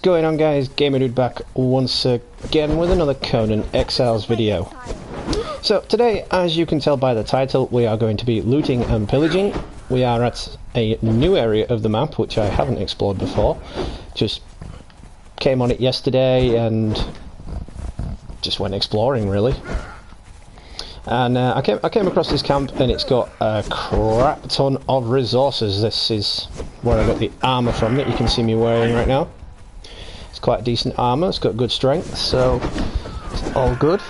going on, guys? Gamer Dude back once again with another Conan Exiles video. So today, as you can tell by the title, we are going to be looting and pillaging. We are at a new area of the map which I haven't explored before. Just came on it yesterday and just went exploring, really. And I came across this camp, and it's got a crap ton of resources. This is where I got the armour from that you can see me wearing right now. It's quite decent armour, it's got good strength, so it's all good.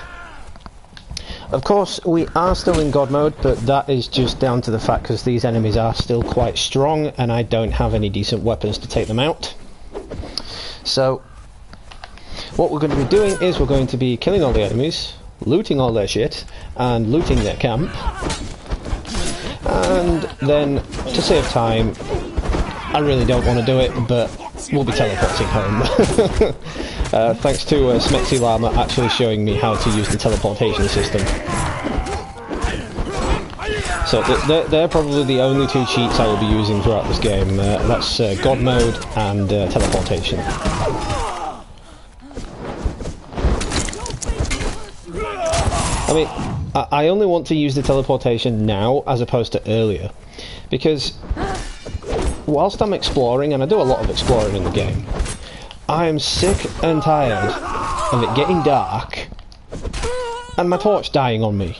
Of course, we are still in God mode, but that is just down to the fact because these enemies are still quite strong, and I don't have any decent weapons to take them out. So, what we're going to be doing is we're going to be killing all the enemies, looting all their shit, and looting their camp. And then, to save time, I really don't want to do it, but we'll be teleporting home. Thanks to Smexy Llama actually showing me how to use the teleportation system. So they're probably the only two cheats I will be using throughout this game. That's God mode and teleportation. I mean, I only want to use the teleportation now as opposed to earlier, because whilst I'm exploring, and I do a lot of exploring in the game, I am sick and tired of it getting dark and my torch dying on me.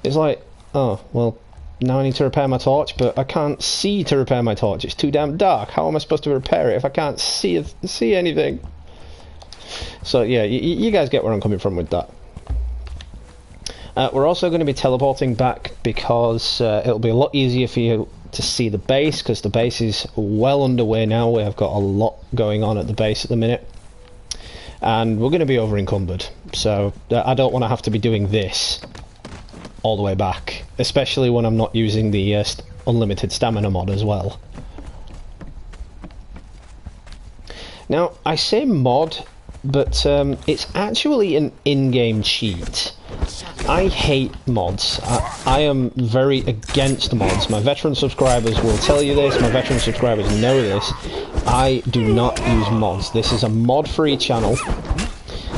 It's like, oh, well, now I need to repair my torch, but I can't see to repair my torch. It's too damn dark. How am I supposed to repair it if I can't see anything? So yeah, you guys get where I'm coming from with that. We're also going to be teleporting back because it'll be a lot easier for you to see the base, because the base is well underway now. We have got a lot going on at the base at the minute, and we're going to be over encumbered, so I don't want to have to be doing this all the way back, especially when I'm not using the unlimited stamina mod as well. Now, I say mod, but it's actually an in-game cheat. I hate mods. I am very against mods. My veteran subscribers will tell you this, my veteran subscribers know this. I do not use mods. This is a mod-free channel,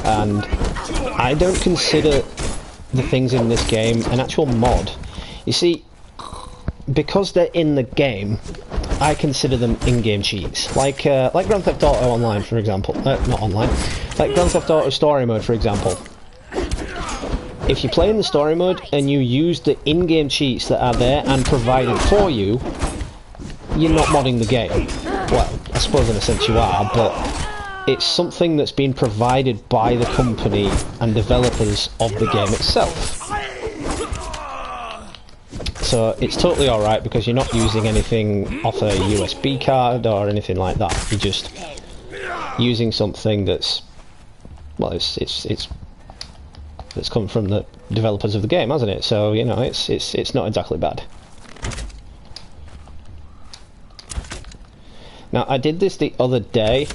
and I don't consider the things in this game an actual mod. You see, because they're in the game, I consider them in-game cheats. Like Grand Theft Auto Online, for example. Not online. Like Grand Theft Auto Story Mode, for example. If you play in the story mode and you use the in-game cheats that are there and provided for you, you're not modding the game. Well, I suppose in a sense you are, but it's something that's been provided by the company and developers of the game itself. So it's totally alright because you're not using anything off a USB card or anything like that. You're just using something that's, well, it's come from the developers of the game, hasn't it? So, you know, it's not exactly bad. Now, I did this the other day.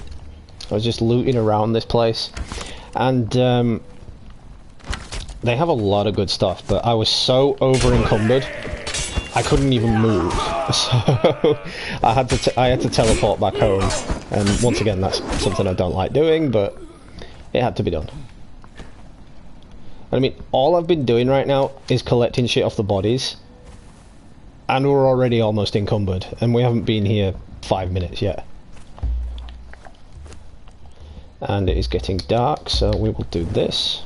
I was just looting around this place, and they have a lot of good stuff, but I was so over encumbered I couldn't even move. So I had to teleport back home, and once again, that's something I don't like doing, but it had to be done. I mean, all I've been doing right now is collecting shit off the bodies, and we're already almost encumbered, and we haven't been here 5 minutes yet. And it is getting dark, so we will do this,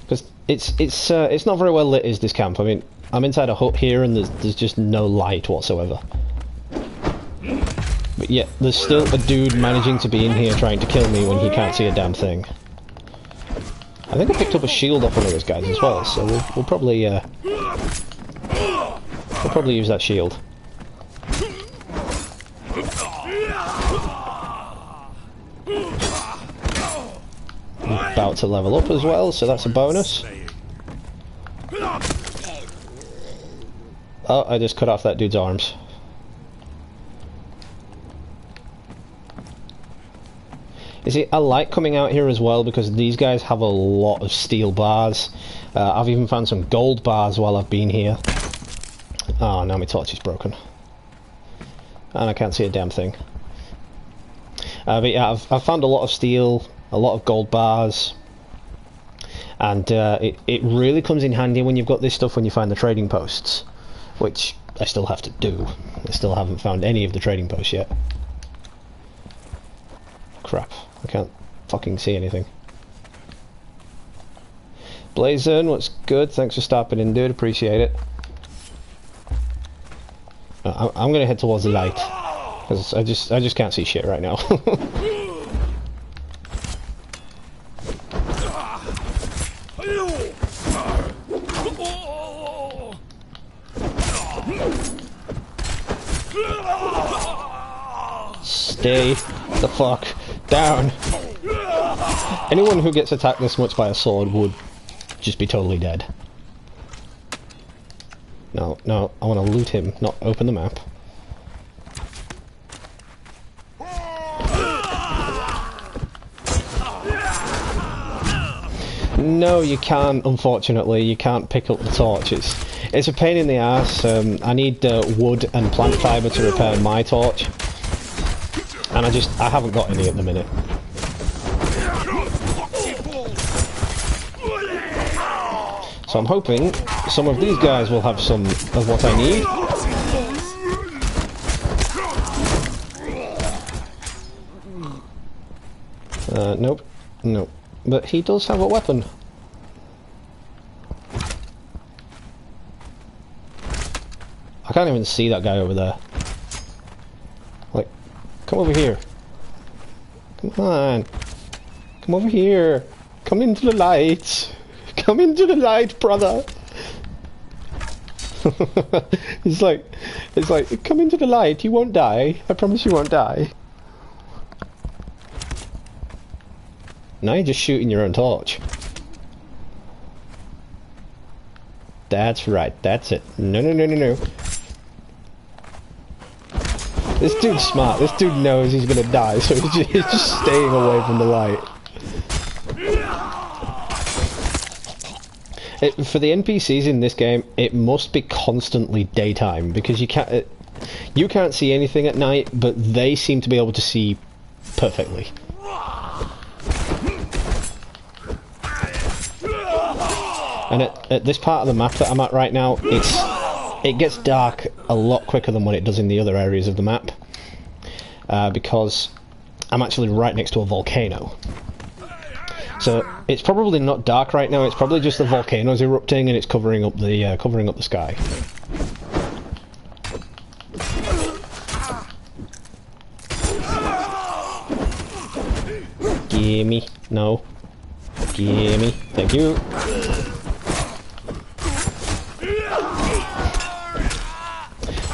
because it's not very well lit, is this camp? I mean, I'm inside a hut here, and there's just no light whatsoever. But yet, there's still a dude managing to be in here trying to kill me when he can't see a damn thing. I think I picked up a shield off one of those guys as well, so we'll probably use that shield. I'm about to level up as well, so that's a bonus. Oh, I just cut off that dude's arms. You see, I like coming out here as well because these guys have a lot of steel bars. I've even found some gold bars while I've been here. Oh, now my torch is broken. And I can't see a damn thing. But yeah, I've found a lot of steel, a lot of gold bars, and it really comes in handy when you've got this stuff when you find the trading posts, which I still have to do. I still haven't found any of the trading posts yet. Crap, I can't fucking see anything. Blazon, what's good? Thanks for stopping in, dude. Appreciate it. I'm gonna head towards the light because I just can't see shit right now. Stay the fuck down. Anyone who gets attacked this much by a sword would just be totally dead. No, no, I want to loot him, not open the map. No, you can't, unfortunately. You can't pick up the torch. It's a pain in the ass. I need wood and plant fibre to repair my torch. And I haven't got any at the minute. So I'm hoping some of these guys will have some of what I need. Nope. Nope. But he does have a weapon. I can't even see that guy over there. Like, come over here. Come on. Come over here. Come into the light. Come into the light, brother. it's like, come into the light. You won't die. I promise you won't die. Now you're just shooting your own torch. That's right. That's it. No, no, no, no, no. This dude's smart. This dude knows he's gonna die, so he's just staying away from the light. For the NPCs in this game, it must be constantly daytime because you can't see anything at night, but they seem to be able to see perfectly. And at this part of the map that I'm at right now, it gets dark a lot quicker than what it does in the other areas of the map, because I'm actually right next to a volcano. So it's probably not dark right now. It's probably just the volcano's erupting and it's covering up the sky. Gimme, no, gimme, thank you.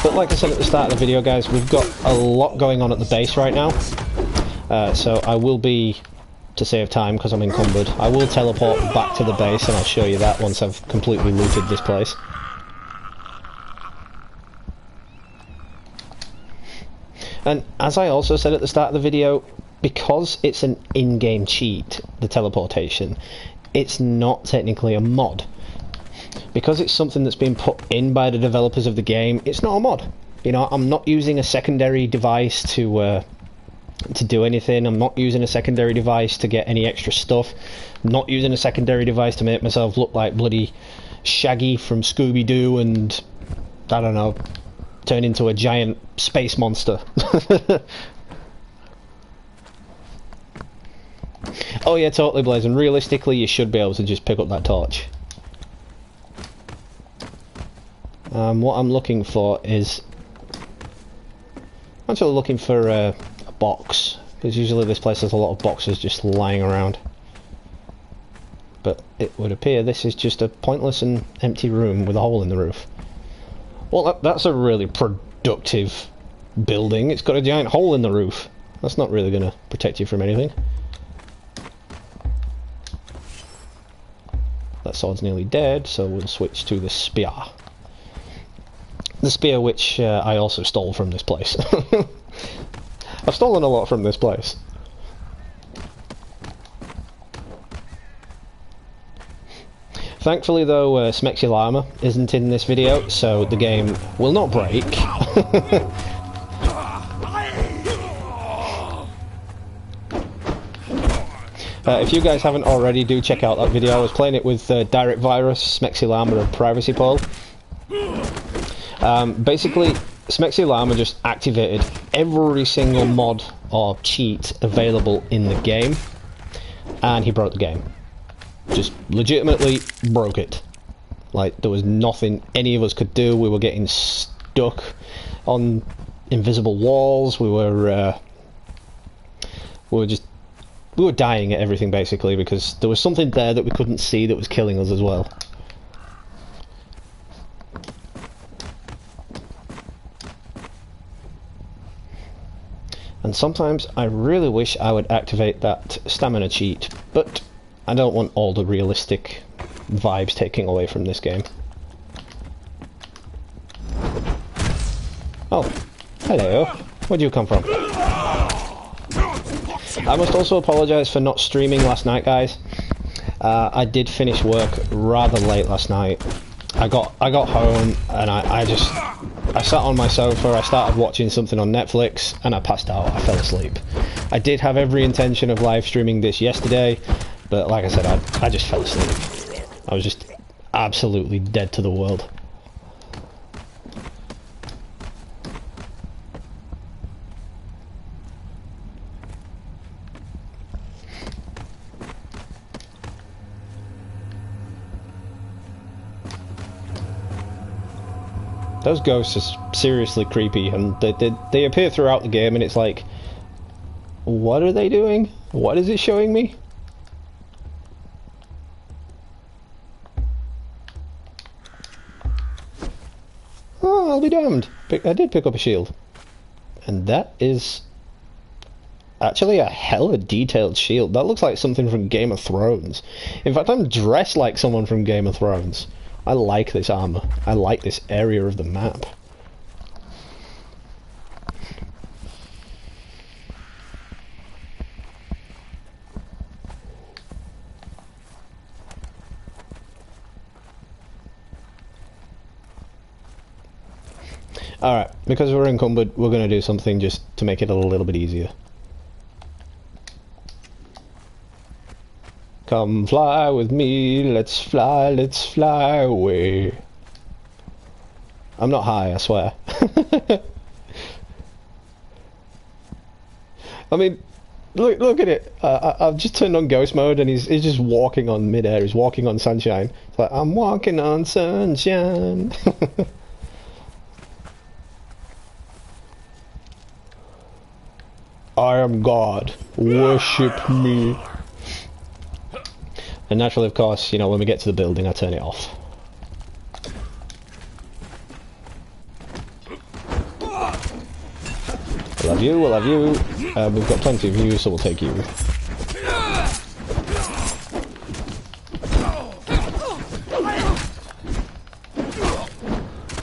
But like I said at the start of the video, guys, we've got a lot going on at the base right now. So I will be, to save time because I'm encumbered, I will teleport back to the base and I'll show you that once I've completely looted this place. And as I also said at the start of the video, because it's an in-game cheat, the teleportation, it's not technically a mod. Because it's something that's been put in by the developers of the game, it's not a mod. You know, I'm not using a secondary device to do anything. I'm not using a secondary device to get any extra stuff. I'm not using a secondary device to make myself look like bloody Shaggy from Scooby-Doo and, I don't know, turn into a giant space monster. Oh yeah, totally, Blazon. Realistically, you should be able to just pick up that torch. What I'm looking for is... I'm actually looking for a box, because usually this place has a lot of boxes just lying around. But it would appear this is just a pointless and empty room with a hole in the roof. Well, that's a really productive building. It's got a giant hole in the roof. That's not really going to protect you from anything. That sword's nearly dead, so we'll switch to the spear. The spear which I also stole from this place. I've stolen a lot from this place. Thankfully though, Smexy's armor isn't in this video, so the game will not break. If you guys haven't already, do check out that video. I was playing it with Direct Virus, Smexy Llama, and Privacy Pole. Basically, Smexy Llama just activated every single mod or cheat available in the game, and he broke the game. Just legitimately broke it. Like, there was nothing any of us could do. We were getting stuck on invisible walls. We were dying at everything, basically, because there was something there that we couldn't see that was killing us as well. And sometimes I really wish I would activate that stamina cheat, but I don't want all the realistic vibes taking away from this game. Oh, hello. Where'd you come from? I must also apologise for not streaming last night, guys. I did finish work rather late last night. I got home and I sat on my sofa, I started watching something on Netflix, and I passed out. I fell asleep. I did have every intention of live streaming this yesterday, but like I said, I just fell asleep. I was just absolutely dead to the world. Those ghosts are seriously creepy, and they appear throughout the game, and it's like, what are they doing? What is it showing me? Oh, I'll be damned. I did pick up a shield. And that is actually a hella detailed shield. That looks like something from Game of Thrones. In fact, I'm dressed like someone from Game of Thrones. I like this armor. I like this area of the map. Alright, because we're encumbered, we're going to do something just to make it a little bit easier. Come fly with me, let's fly away. I'm not high, I swear. I mean, look at it. I've just turned on ghost mode and he's just walking on midair, he's walking on sunshine. It's like, I'm walking on sunshine. I am God, worship me. And naturally, of course, you know, when we get to the building, I turn it off. We'll have you, we'll have you. We've got plenty of you, so we'll take you.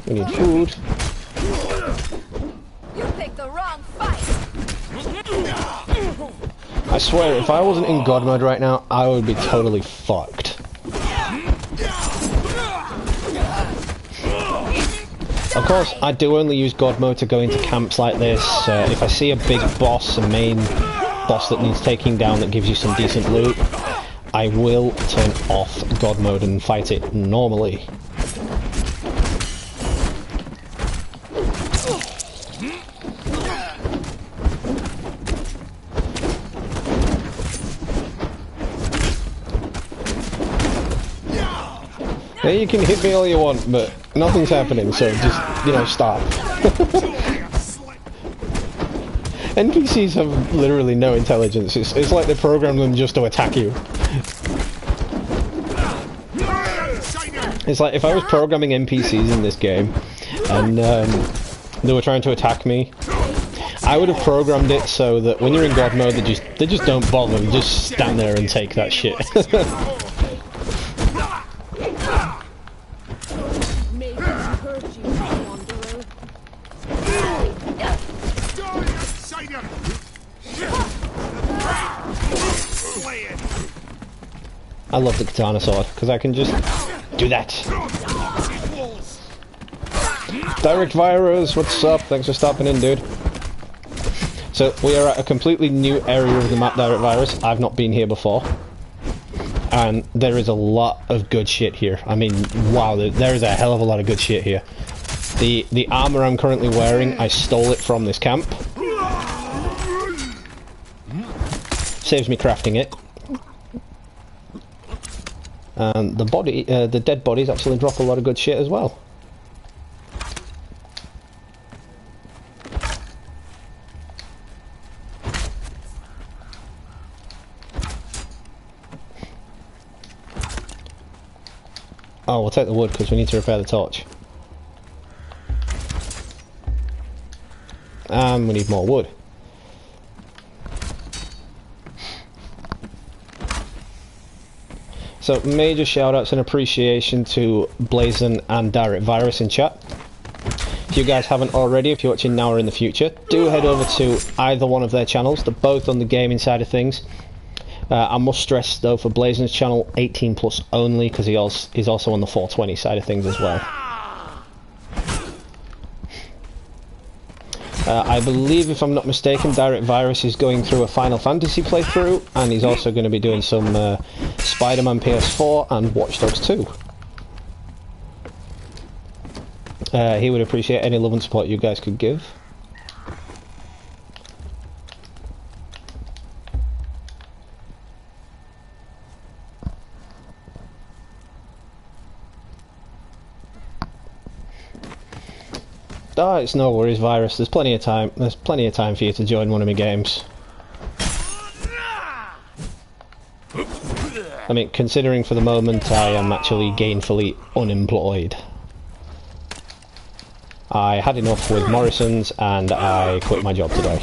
We need food. You picked the wrong fight. I swear, if I wasn't in God mode right now, I would be totally fucked. Of course, I do only use God mode to go into camps like this. If I see a big boss, a main boss that needs taking down that gives you some decent loot, I will turn off God mode and fight it normally. Yeah, you can hit me all you want, but nothing's happening, so just, you know, stop. NPCs have literally no intelligence. It's like they program them just to attack you. It's like if I was programming NPCs in this game, and they were trying to attack me, I would have programmed it so that when you're in God mode, they just don't bother, they just stand there and take that shit. I love the katana sword, because I can just do that. Direct Virus, what's up? Thanks for stopping in, dude. So we are at a completely new area of the map, Direct Virus. I've not been here before. And there is a lot of good shit here. I mean, wow, there is a hell of a lot of good shit here. The armor I'm currently wearing, I stole it from this camp. Saves me crafting it. And the dead bodies actually drop a lot of good shit as well. Oh, we'll take the wood because we need to repair the torch. And we need more wood. So major shoutouts and appreciation to Blazon and Direct Virus in chat. If you guys haven't already, if you're watching now or in the future, do head over to either one of their channels. They're both on the gaming side of things. I must stress though, for Blazon's channel, 18 plus only, because he's also on the 420 side of things as well. I believe, if I'm not mistaken, Direct Virus is going through a Final Fantasy playthrough, and he's also going to be doing some Spider-Man PS4 and Watch Dogs 2. He would appreciate any love and support you guys could give. Oh, it's no worries, Virus. There's plenty of time. There's plenty of time for you to join one of my games. I mean, considering for the moment I am actually gainfully unemployed. I had enough with Morrison's and I quit my job today.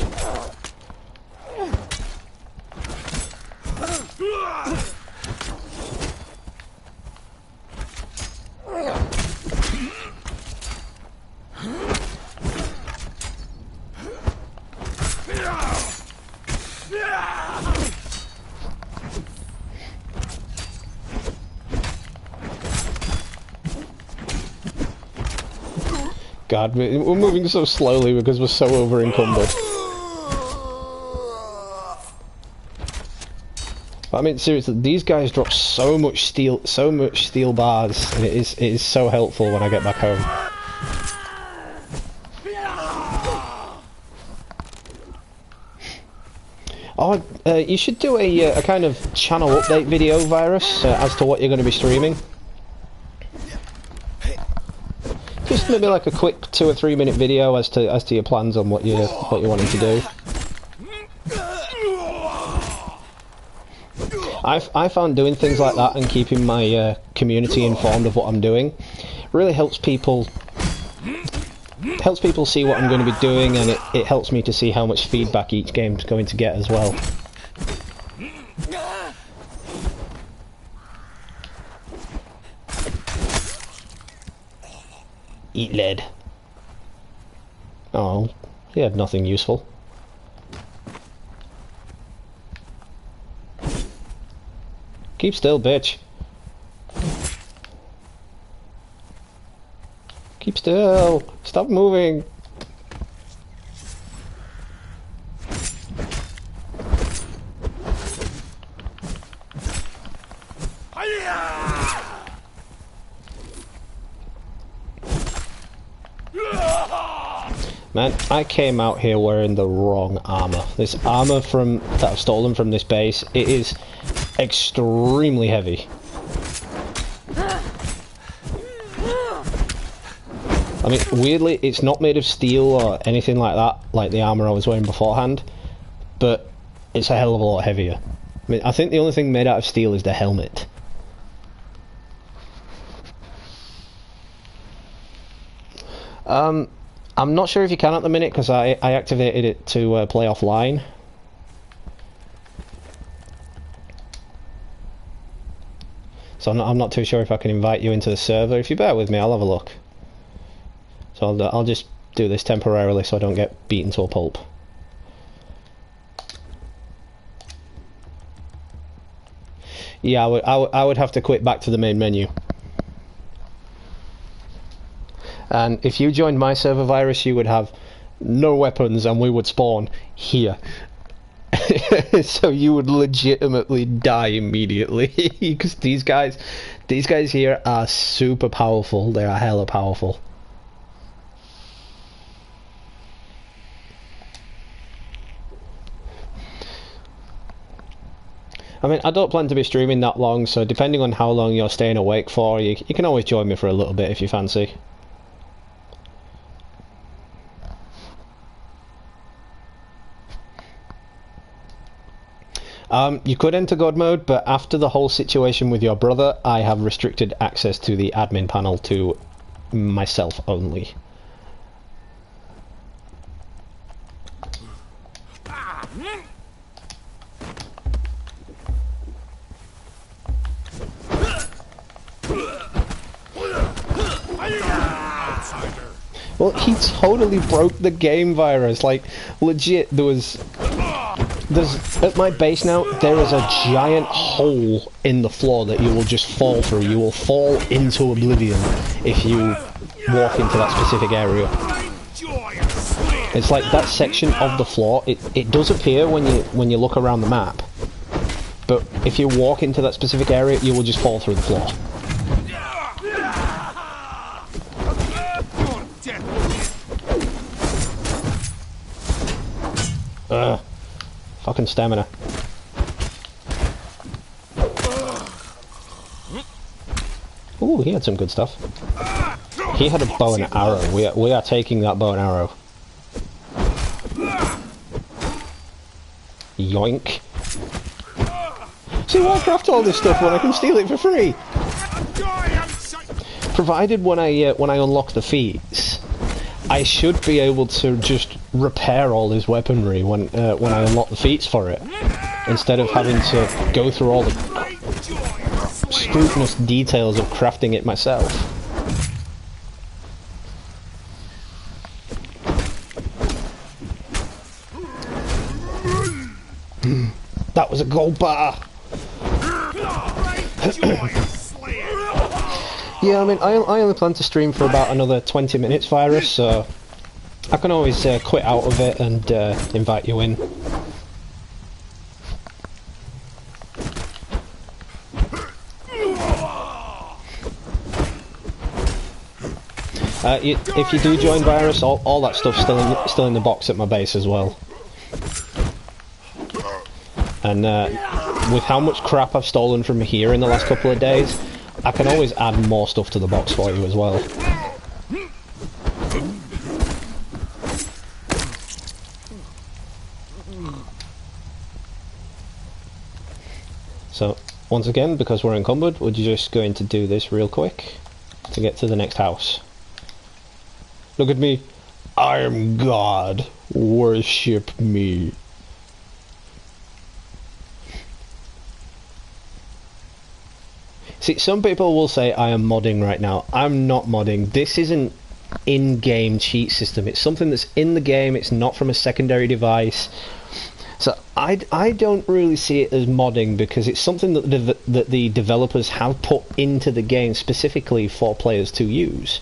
God, we're moving so slowly because we're so over-encumbered. I mean, seriously, these guys drop so much steel bars, and it is so helpful when I get back home. Oh, you should do a kind of channel update video, Virus, as to what you're going to be streaming. Just maybe like a quick 2 or 3 minute video as to your plans on what you're wanting to do. I found doing things like that and keeping my community informed of what I'm doing really helps people see what I'm going to be doing, and it helps me to see how much feedback each game's going to get as well. Eat lead. Oh, he had nothing useful. Keep still, bitch. Keep still. Stop moving. Man, I came out here wearing the wrong armor. This armor that I've stolen from this base, it is extremely heavy. I mean, weirdly, it's not made of steel or anything like that, like the armor I was wearing beforehand, but it's a hell of a lot heavier. I mean, I think the only thing made out of steel is the helmet. I'm not sure if you can at the minute because I activated it to play offline. So I'm not too sure if I can invite you into the server. If you bear with me, I'll have a look. So I'll just do this temporarily so I don't get beaten to a pulp. Yeah, I would have to quit back to the main menu. And if you joined my server, Virus, you would have no weapons, and we would spawn here. So you would legitimately die immediately because these guys here are super powerful. They are hella powerful. I mean, I don't plan to be streaming that long, so depending on how long you're staying awake for, you can always join me for a little bit if you fancy. You could enter God mode, but after the whole situation with your brother, I have restricted access to the admin panel to myself only. Well, he totally broke the game, Virus. Like, legit, there's at my base now, there is a giant hole in the floor that you will just fall through. You will fall into oblivion if you walk into that specific area. It's like that section of the floor, it does appear when you look around the map, but if you walk into that specific area, you will just fall through the floor. Fucking stamina. Ooh, he had some good stuff. He had a bow and arrow. We are taking that bow and arrow. Yoink. See, why craft all this stuff when I can steal it for free? Provided when I unlock the feats, I should be able to just repair all his weaponry when I unlock the feats for it, instead of having to go through all the scrutinous details of crafting it myself. That was a gold bar! Yeah, I mean, I only plan to stream for about another 20 minutes, Virus, so I can always quit out of it and invite you in. If you do join Virus, all that stuff's still in the box at my base as well. And with how much crap I've stolen from here in the last couple of days, I can always add more stuff to the box for you as well. So, once again, because we're encumbered, we're just going to do this real quick to get to the next house. Look at me. I am God. Worship me. See, some people will say I am modding right now. I'm not modding. This is an in-game cheat system. It's something that's in the game. It's not from a secondary device. So I don't really see it as modding, because it's something that the developers have put into the game specifically for players to use.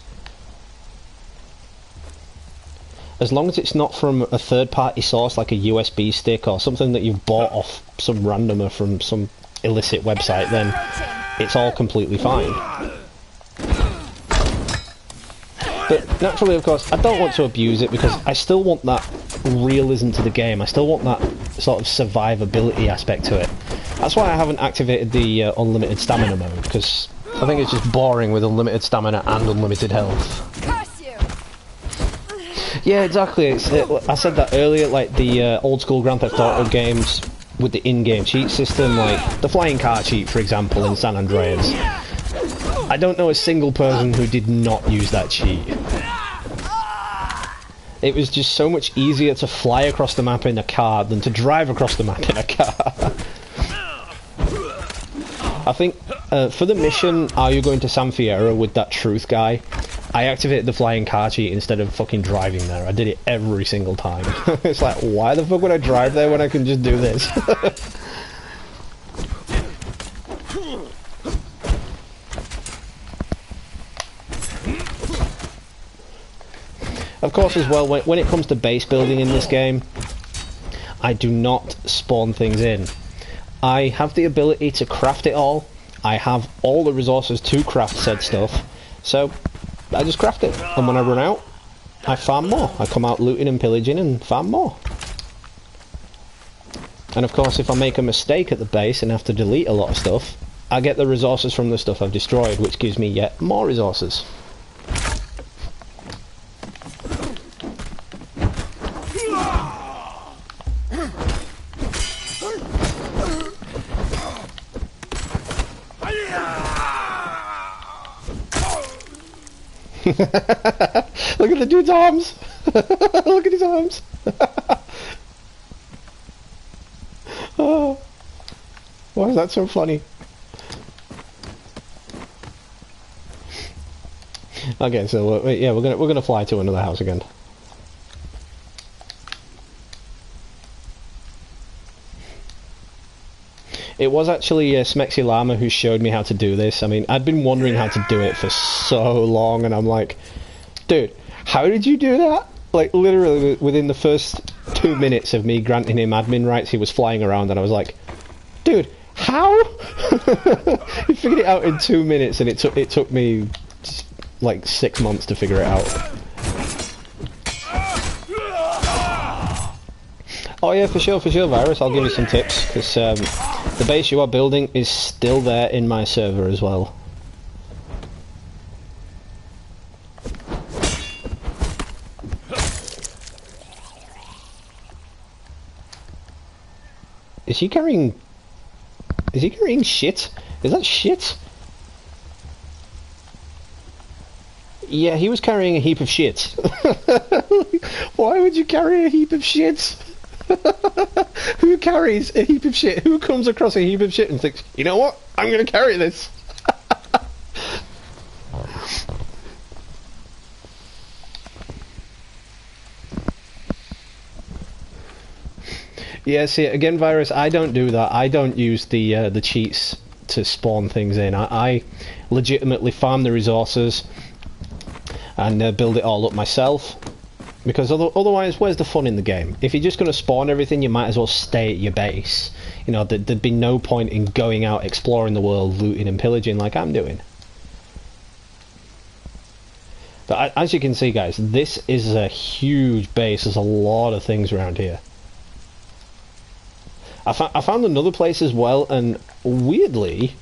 As long as it's not from a third-party source like a USB stick or something that you've bought off some randomer from some illicit website, then it's all completely fine. But naturally, of course, I don't want to abuse it, because I still want that realism to the game. I still want that sort of survivability aspect to it. That's why I haven't activated the unlimited stamina mode, because I think it's just boring with unlimited stamina and unlimited health. Yeah, exactly. I said that earlier, like the old school Grand Theft Auto games with the in-game cheat system, like the flying car cheat, for example, in San Andreas. I don't know a single person who did not use that cheat. It was just so much easier to fly across the map in a car than to drive across the map in a car. I think for the mission, Are You Going to San Fierro with that truth guy, I activated the flying car cheat instead of fucking driving there. I did it every single time. It's like, why the fuck would I drive there when I can just do this? Of course, as well, when it comes to base building in this game, I do not spawn things in. I have the ability to craft it all. I have all the resources to craft said stuff, so I just craft it. And when I run out, I farm more. I come out looting and pillaging and farm more. And of course, if I make a mistake at the base and have to delete a lot of stuff, I get the resources from the stuff I've destroyed, which gives me yet more resources. Look at the dude's arms! Look at his arms! Oh, why is that so funny? Okay, so yeah, we're gonna fly to another house again. It was actually Smexy Llama who showed me how to do this. I mean, I'd been wondering how to do it for so long, and I'm like, dude, how did you do that? Like, literally, within the first 2 minutes of me granting him admin rights, he was flying around, and I was like, dude, how? He figured it out in 2 minutes, and it took me, like, 6 months to figure it out. Oh yeah, for sure, Virus, I'll give you some tips, because the base you are building is still there in my server as well. Is he carrying shit? Is that shit? Yeah, he was carrying a heap of shit. Why would you carry a heap of shit? Who carries a heap of shit? Who comes across a heap of shit and thinks, you know what? I'm gonna carry this. Yeah, see, again, Virus, I don't do that. I don't use the cheats to spawn things in. I legitimately farm the resources and build it all up myself. Because otherwise, where's the fun in the game? If you're just going to spawn everything, you might as well stay at your base. You know, there'd be no point in going out exploring the world, looting and pillaging like I'm doing. But as you can see, guys, this is a huge base. There's a lot of things around here. I found another place as well, and weirdly,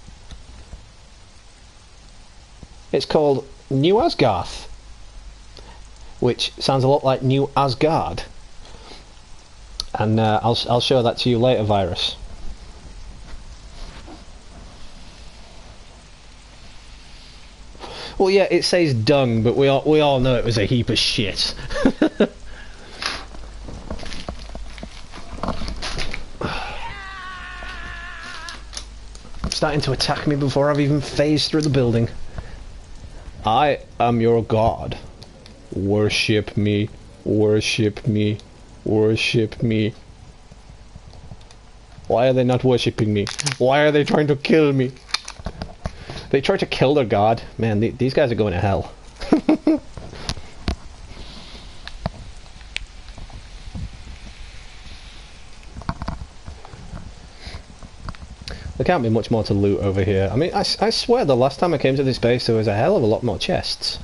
it's called New Asgarth, which sounds a lot like New Asgard. And I'll show that to you later, Virus. Well, yeah, it says dung, but we all know it was a heap of shit. Starting to attack me before I've even phased through the building. I am your god. Worship me, worship me, worship me. Why are they not worshipping me? Why are they trying to kill me? They try to kill their god. Man, these guys are going to hell. There can't be much more to loot over here. I mean, I swear the last time I came to this base there was a hell of a lot more chests.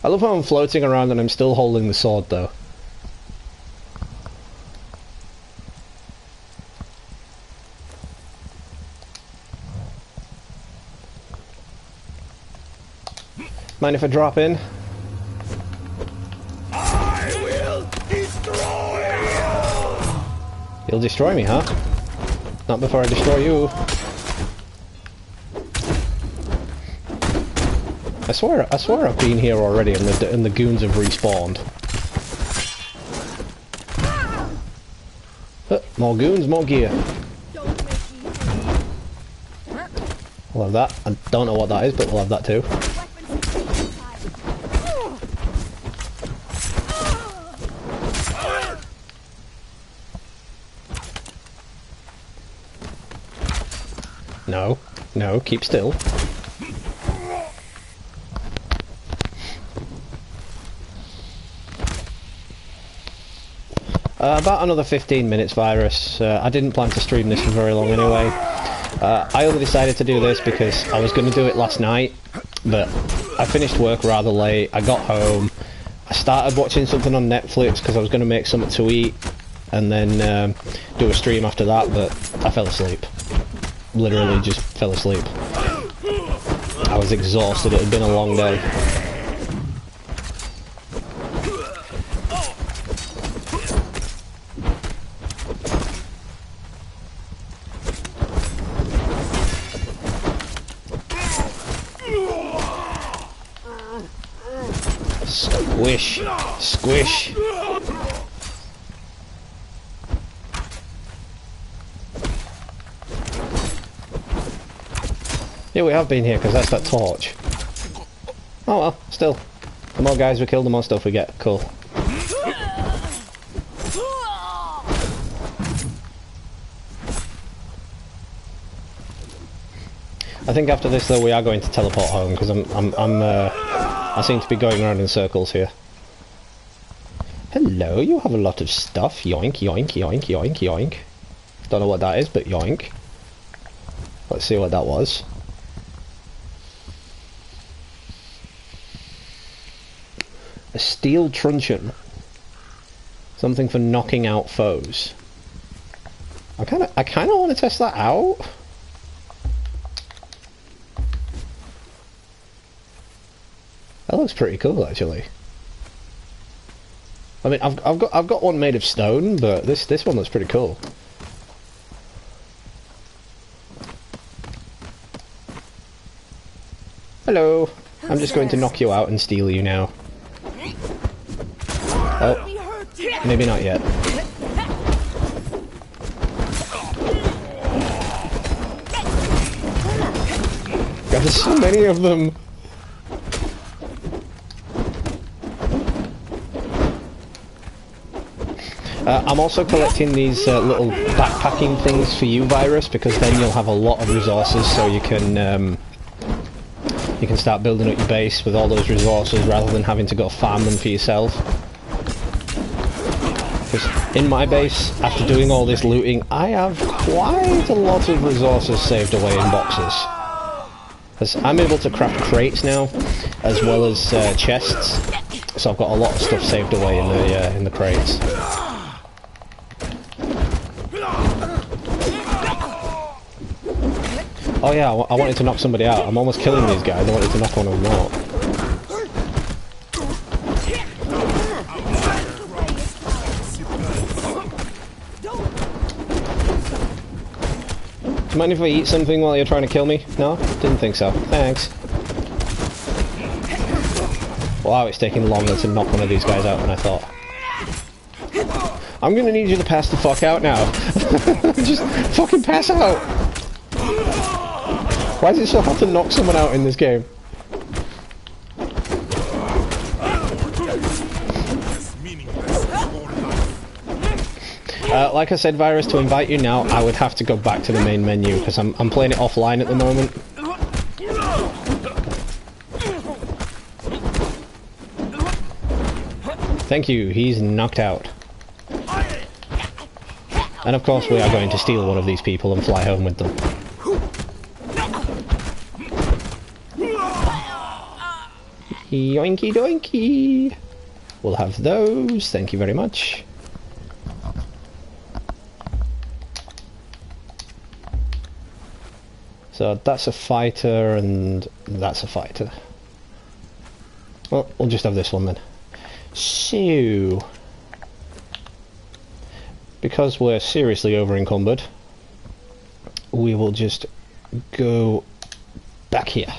I love how I'm floating around and I'm still holding the sword though. Mind if I drop in? I will destroy you! You'll destroy me, huh? Not before I destroy you. I swear I've been here already and the goons have respawned. More goons, more gear. We'll have that. I don't know what that is, but we'll have that too. No. No, keep still. About another 15 minutes, Virus. I didn't plan to stream this for very long anyway. I only decided to do this because I was going to do it last night, but I finished work rather late. I got home. I started watching something on Netflix because I was going to make something to eat and then do a stream after that, but I fell asleep. Literally just fell asleep. I was exhausted. It had been a long day. Squish. Squish. Yeah, we have been here because that's that torch. Oh well, still. The more guys we kill, the more stuff we get. Cool. I think after this though we are going to teleport home because I seem to be going around in circles here. Hello, you have a lot of stuff. Yoink, yoink, yoink, yoink, yoink. Don't know what that is, but yoink. Let's see what that was. A steel truncheon. Something for knocking out foes. I kinda want to test that out. That looks pretty cool, actually. I mean, I've got one made of stone, but this one looks pretty cool. Hello. I'm just going to knock you out and steal you now. Oh, maybe not yet. God, there's so many of them. I'm also collecting these little backpacking things for you, Virus, because then you'll have a lot of resources, so you can start building up your base with all those resources rather than having to go farm them for yourself. Because in my base, after doing all this looting, I have quite a lot of resources saved away in boxes. As I'm able to craft crates now, as well as chests, so I've got a lot of stuff saved away in the crates. Oh yeah, I wanted to knock somebody out. I'm almost killing these guys. I wanted to knock one of them out. Do you mind if I eat something while you're trying to kill me? No? Didn't think so. Thanks. Wow, it's taking longer to knock one of these guys out than I thought. I'm gonna need you to pass the fuck out now. Just fucking pass out! Why is it so hard to knock someone out in this game? Like I said, Virus, to invite you now, I would have to go back to the main menu, because I'm playing it offline at the moment. Thank you, he's knocked out. And of course we are going to steal one of these people and fly home with them. Yoinky doinky! We'll have those, thank you very much. So that's a fighter and that's a fighter. Well, we'll just have this one then. So, because we're seriously over encumbered, we will just go back here.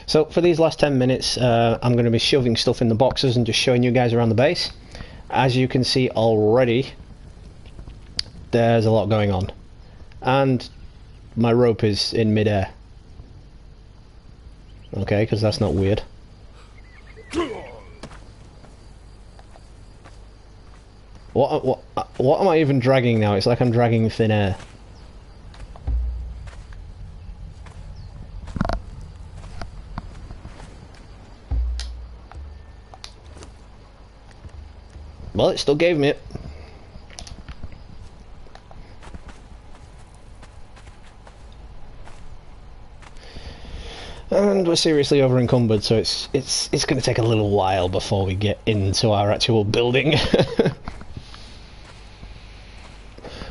So for these last 10 minutes, I'm going to be shoving stuff in the boxes and just showing you guys around the base. As you can see already, there's a lot going on. And my rope is in midair. Okay, because that's not weird. What am I even dragging now? It's like I'm dragging thin air. Well, it still gave me it. And we're seriously over encumbered, so it's going to take a little while before we get into our actual building.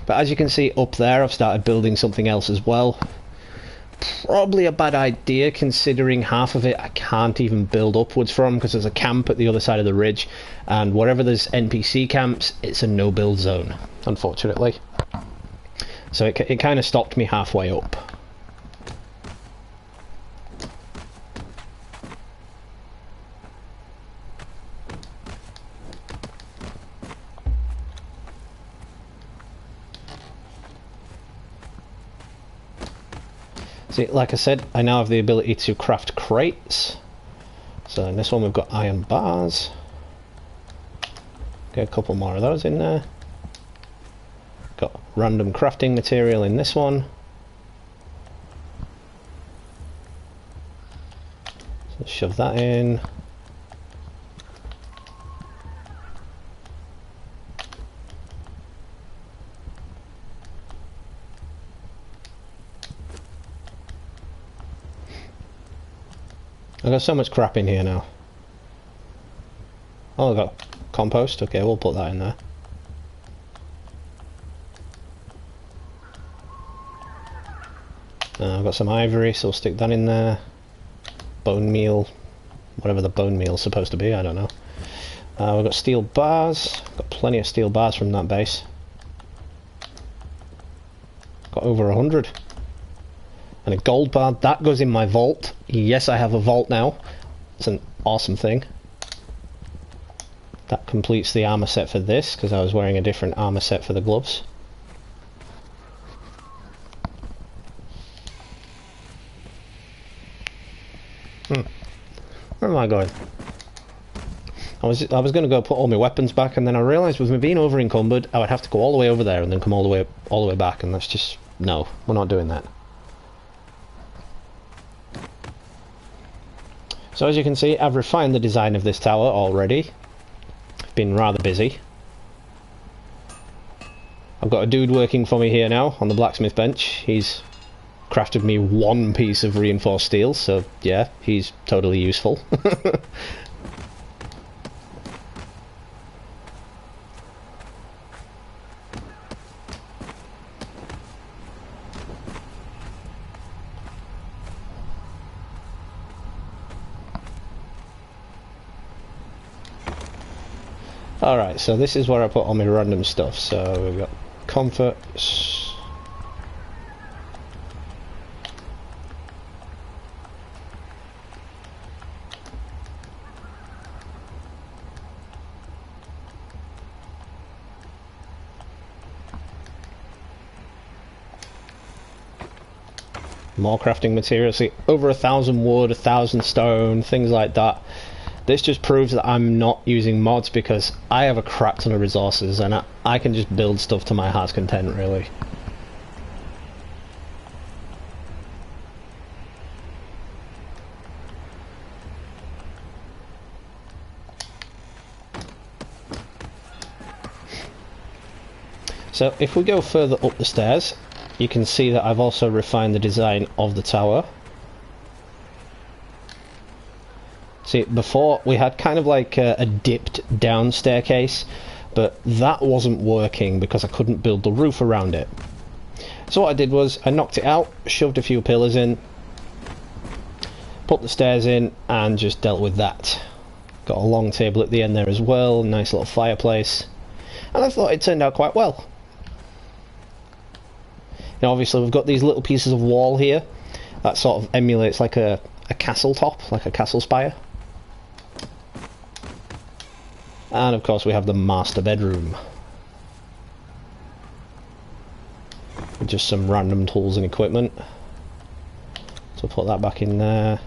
But as you can see up there, I've started building something else as well. Probably a bad idea, considering half of it I can't even build upwards from, because there's a camp at the other side of the ridge, and wherever there's NPC camps, it's a no-build zone, unfortunately. So it kind of stopped me halfway up. See, like I said, I now have the ability to craft crates. So in this one we've got iron bars. Get a couple more of those in there. Got random crafting material in this one. So shove that in. I've got so much crap in here now. Oh, I've got compost. Okay, we'll put that in there. I've got some ivory, so we'll stick that in there. Bone meal. Whatever the bone meal's supposed to be, I don't know. We've got steel bars. Got plenty of steel bars from that base. Got over 100. And a gold bar, that goes in my vault. Yes, I have a vault now. It's an awesome thing. That completes the armor set for this, because I was wearing a different armor set for the gloves. Where am I going? I was going to go put all my weapons back, and then I realised with me being over encumbered, I would have to go all the way over there and then come all the way back, and that's just no. We're not doing that. So as you can see, I've refined the design of this tower already. I've been rather busy. I've got a dude working for me here now on the blacksmith bench. He's crafted me one piece of reinforced steel, so yeah, he's totally useful. Alright, so this is where I put all my random stuff. So we've got comforts. More crafting materials. See, over 1,000 wood, 1,000 stone, things like that. This just proves that I'm not using mods, because I have a crap ton of resources and I can just build stuff to my heart's content, really. So if we go further up the stairs, you can see that I've also refined the design of the tower. See, before we had kind of like a dipped down staircase, but that wasn't working because I couldn't build the roof around it. So what I did was I knocked it out, shoved a few pillars in, put the stairs in, and just dealt with that. Got a long table at the end there as well, nice little fireplace, and I thought it turned out quite well. Now obviously we've got these little pieces of wall here that sort of emulates like a castle top, like a castle spire. And of course we have the master bedroom. With just some random tools and equipment. So put that back in there.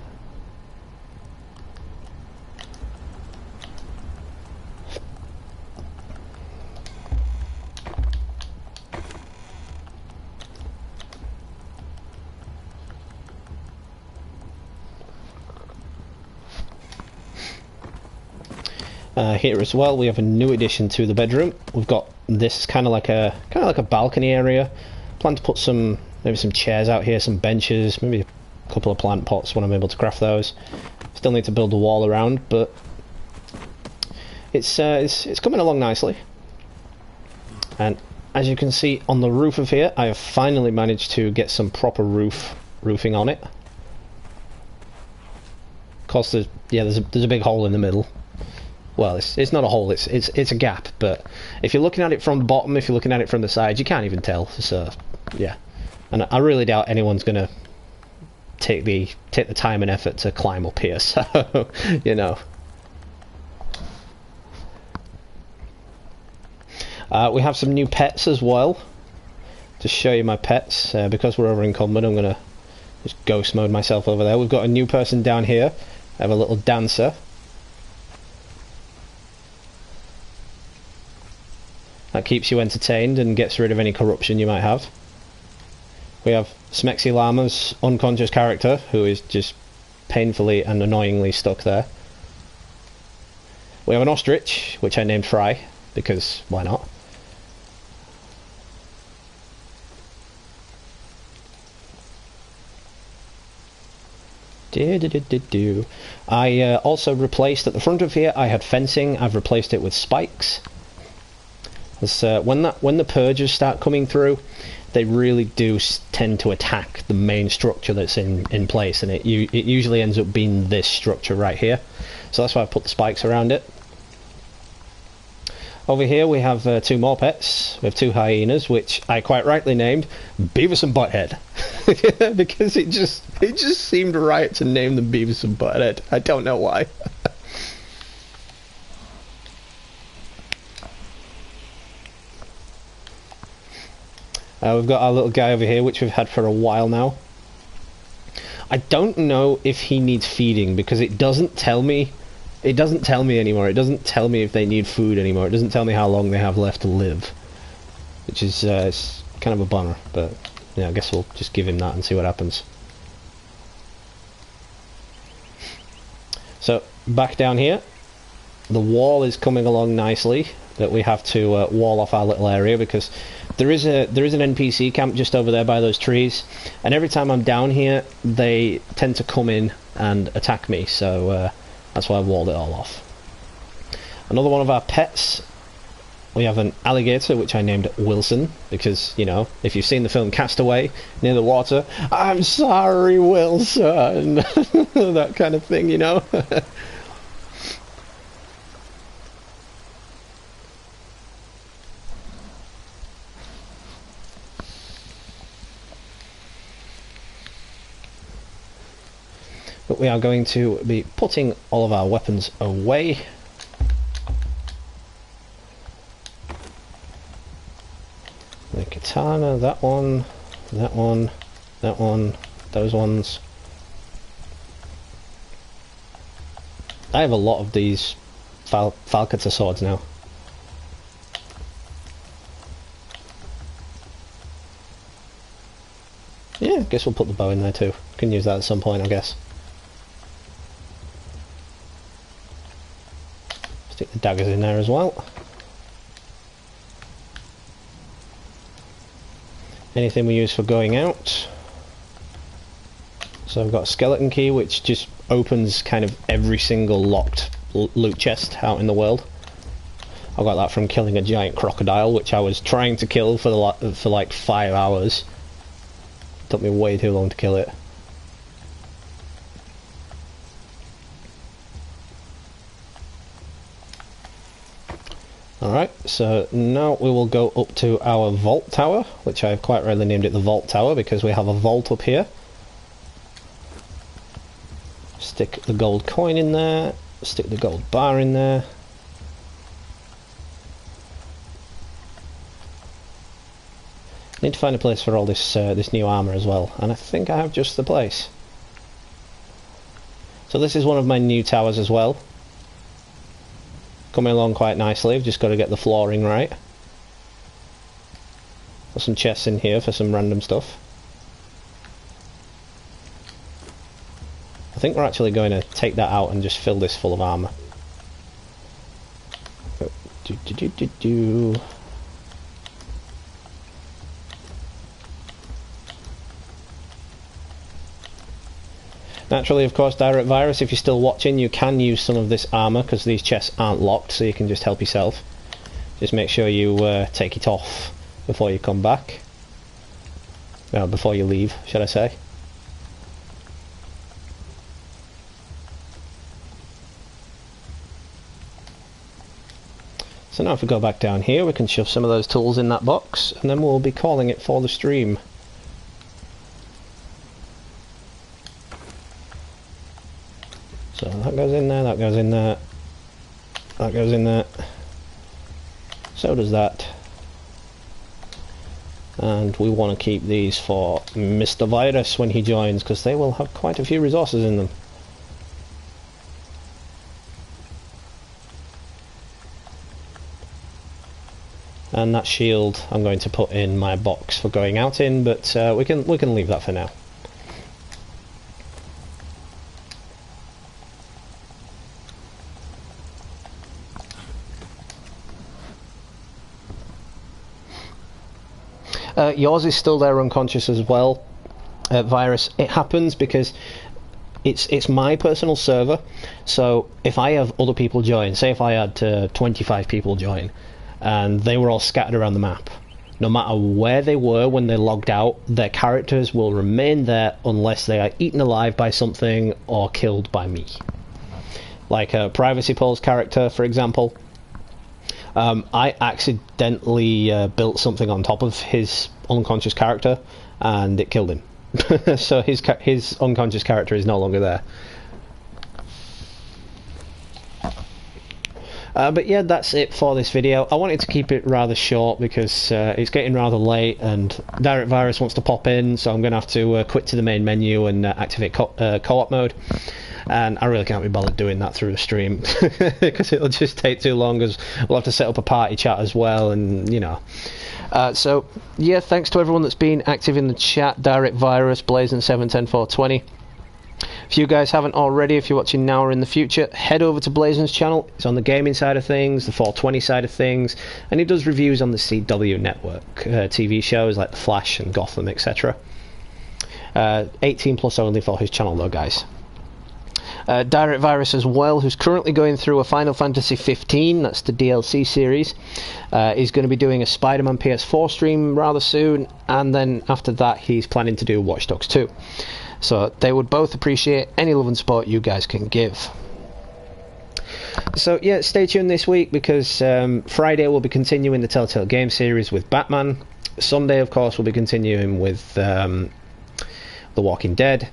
Here as well, we have a new addition to the bedroom. We've got this kind of like a balcony area. Plan to put maybe some chairs out here, some benches, maybe a couple of plant pots when I'm able to craft those. Still need to build a wall around, but it's coming along nicely. And as you can see on the roof of here, I have finally managed to get some proper roofing on it. Of course, there's a big hole in the middle. Well, it's not a hole, it's a gap, but if you're looking at it from the bottom, if you're looking at it from the side, you can't even tell. So yeah, and I really doubt anyone's gonna take the time and effort to climb up here. So you know, we have some new pets as well. To show you my pets, because we're over encumbered, I'm gonna just ghost mode myself over there. We've got a new person down here. I have a little dancer. That keeps you entertained and gets rid of any corruption you might have. We have Smexy Llama's unconscious character, who is just painfully and annoyingly stuck there. We have an ostrich, which I named Fry, because why not? I also replaced, at the front of here, I had fencing. I've replaced it with spikes. When the purges start coming through, they really do tend to attack the main structure that's in place, and it usually ends up being this structure right here. So that's why I've put the spikes around it. Over here we have two more pets. We have two hyenas, which I quite rightly named Beavis and Butthead, because it just seemed right to name them Beavis and Butthead. I don't know why. We've got our little guy over here, which we've had for a while now. I don't know if he needs feeding, because it doesn't tell me. It doesn't tell me anymore. It doesn't tell me if they need food anymore. It doesn't tell me how long they have left to live, which is it's kind of a bummer. But yeah, I guess we'll just give him that and see what happens. So back down here, the wall is coming along nicely. That we have to wall off our little area, because there is an NPC camp just over there by those trees, and every time I'm down here they tend to come in and attack me, so that's why I walled it all off. Another one of our pets, we have an alligator which I named Wilson, because, you know, if you've seen the film Castaway, near the water, I'm sorry Wilson, that kind of thing, you know. But we are going to be putting all of our weapons away. The katana, that one, that one, that one, those ones. I have a lot of these Falcator swords now. Yeah, I guess we'll put the bow in there too. Can use that at some point, I guess. Stick the daggers in there as well. Anything we use for going out. So I've got a skeleton key which just opens kind of every single locked loot chest out in the world. I got that from killing a giant crocodile, which I was trying to kill for like 5 hours. Took me way too long to kill it. Alright, so now we will go up to our vault tower, which I've quite rightly named it the vault tower because we have a vault up here. Stick the gold coin in there, stick the gold bar in there. Need to find a place for all this this new armour as well, and I think I have just the place. So this is one of my new towers as well. Coming along quite nicely, I've just got to get the flooring right. Got some chests in here for some random stuff. I think we're actually going to take that out and just fill this full of armour. Naturally, of course, Direct Virus, if you're still watching, you can use some of this armour, because these chests aren't locked, so you can just help yourself. Just make sure you take it off before you come back. Well, before you leave, should I say. So now if we go back down here, we can shove some of those tools in that box, and then we'll be calling it for the stream. So that goes in there, that goes in there, that goes in there, so does that. And we want to keep these for Mr. Virus when he joins, because they will have quite a few resources in them. And that shield I'm going to put in my box for going out in, but we can leave that for now. Yours is still there unconscious as well, Virus. It happens because it's my personal server, so if I have other people join, say if I had 25 people join, and they were all scattered around the map, no matter where they were when they logged out, their characters will remain there unless they are eaten alive by something or killed by me. Like a Privacy Pole's character, for example. I accidentally built something on top of his unconscious character, and it killed him. So his unconscious character is no longer there. But yeah, that's it for this video. I wanted to keep it rather short because it's getting rather late and Direct Virus wants to pop in, so I'm going to have to quit to the main menu and activate co-op mode. And I really can't be bothered doing that through the stream because it'll just take too long, as we'll have to set up a party chat as well, and you know. So yeah, thanks to everyone that's been active in the chat. Direct Virus, Blazin710-420. If you guys haven't already, if you're watching now or in the future, head over to Blazin's channel. It's on the gaming side of things, the 420 side of things, and he does reviews on the CW network, TV shows like The Flash and Gotham, etc. 18 plus only for his channel though, guys. Direct Virus as well, who's currently going through a Final Fantasy 15, that's the DLC series. He's going to be doing a Spider-Man PS4 stream rather soon, and then after that he's planning to do Watch Dogs 2. So they would both appreciate any love and support you guys can give. So yeah, stay tuned this week because Friday we'll be continuing the Telltale game series with Batman. Sunday, of course, we'll be continuing with The Walking Dead.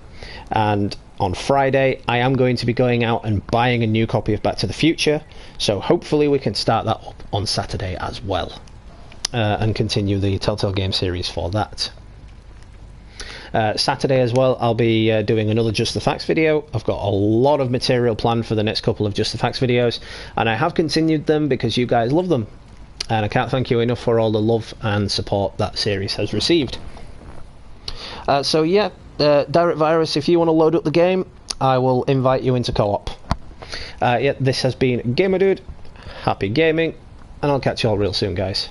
And on Friday, I am going to be going out and buying a new copy of Back to the Future. So hopefully we can start that up on Saturday as well. And continue the Telltale game series for that. Saturday as well, I'll be doing another Just the Facts video. I've got a lot of material planned for the next couple of Just the Facts videos, and I have continued them because you guys love them, and I can't thank you enough for all the love and support that series has received. So yeah, Direct Virus, if you want to load up the game, I will invite you into co-op. Yeah, this has been Gamer Dude, happy gaming, and I'll catch you all real soon, guys.